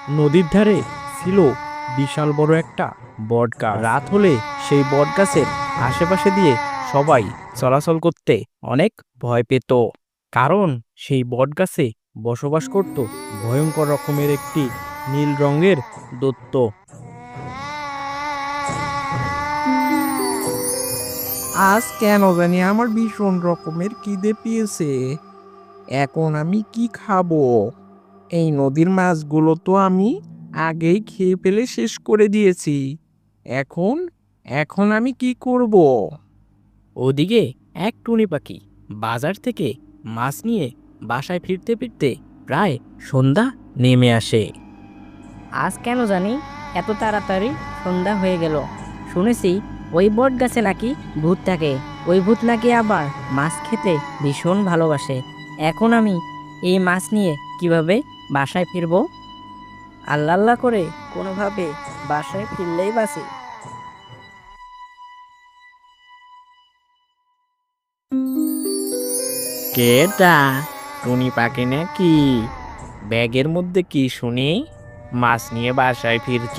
নদীর ধারে ছিল বিশাল বড় একটা বটগাছ। রাত হলে সেই বটগাছের আশেপাশে দিয়ে সবাই চলাচল করতে অনেক ভয় পেত, কারণ সেই বটগাছে বসবাস করত ভয়ঙ্কর রকমের একটি নীল রঙের দৈত্য। আজ কেন জানি আমার ভীষণ রকমের খিদে পেয়েছে। এখন আমি কি খাবো? এই নদীর মাছগুলো তো আমি আগেই খেয়ে ফেলে শেষ করে দিয়েছি। এখন এখন আমি কি করব? ওদিকে এক টুনি পাখি বাজার থেকে মাছ নিয়ে বাসায় ফিরতে ফিরতে প্রায় সন্ধ্যা নেমে আসে। আজ কেন জানি এত তাড়াতাড়ি সন্ধ্যা হয়ে গেল। শুনেছি ওই বট গাছে নাকি ভূত থাকে। ওই ভূত নাকি আবার মাছ খেতে ভীষণ ভালোবাসে। এখন আমি এই মাছ নিয়ে কিভাবে বাসায় ফিরবো? আল্লাহ আল্লাহ করে কোনোভাবে বাসায় ফিরলেই বাঁচি। কেটা? টুনি পাখি নাকি? ব্যাগের মধ্যে কি শুনি? মাছ নিয়ে বাসায় ফিরছ?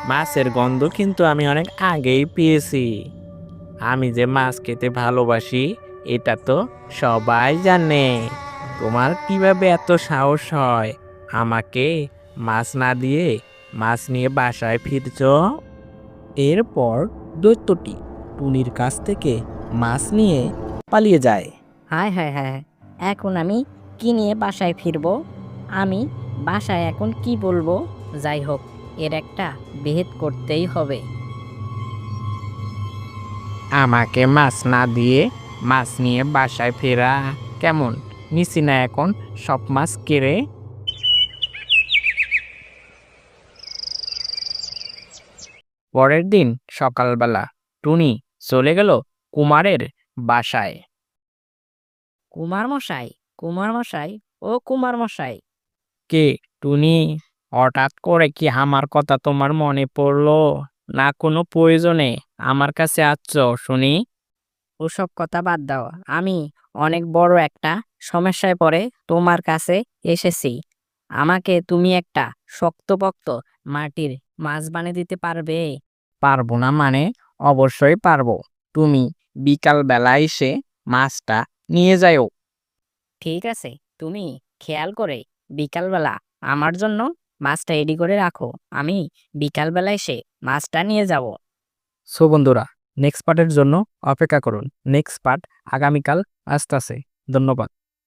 মাছের গন্ধ কিন্তু আমি অনেক আগেই পেয়েছি। আমি যে মাছ খেতে ভালোবাসি এটা তো সবাই জানে। তোমার কিভাবে এত সাহস হয় আমাকে মাছ না দিয়ে মাছ নিয়ে বাসায় ফিরছ? এরপর দৈত্যটি টুনির কাছ থেকে মাছ নিয়ে পালিয়ে যায়। হায় হায় হায়, এখন আমি কি নিয়ে বাসায় ফিরবো? আমি বাসায় এখন কি বলবো? যাই হোক, এর একটা ভেদ করতেই হবে। আমাকে মাছ না দিয়ে মাছ নিয়ে বাসায় ফেরা কেমন? নিছি না এখন সব মাছ কেড়ে। পরের দিন সকালবেলা টুনি চলে গেল কুমারের বাসায়। কুমার মশাই, কুমার মশাই, ও কুমার মশাই। কে টুনি? হঠাৎ করে কি আমার কথা তোমার মনে পড়লো, না কোনো প্রয়োজনে আমার কাছে আসছো শুনি? ওসব কথা বাদ দাও। আমি অনেক বড় একটা সমস্যায় পড়ে তোমার কাছে এসেছি। আমাকে তুমি একটা শক্তপোক্ত মাটির মাছ বানিয়ে দিতে পারবে? পারবো না মানে? অবশ্যই পারবো। তুমি বিকাল বেলা এসে মাছটা নিয়ে যাও। ঠিক আছে, তুমি খেয়াল করে বিকালবেলা আমার জন্য মাছটা রেডি করে রাখো। আমি বিকালবেলা এসে মাছটা নিয়ে যাব। সো বন্ধুরা, নেক্সট পার্টের জন্য অপেক্ষা করুন। নেক্সট পার্ট আগামীকাল আসতেছে। ধন্যবাদ।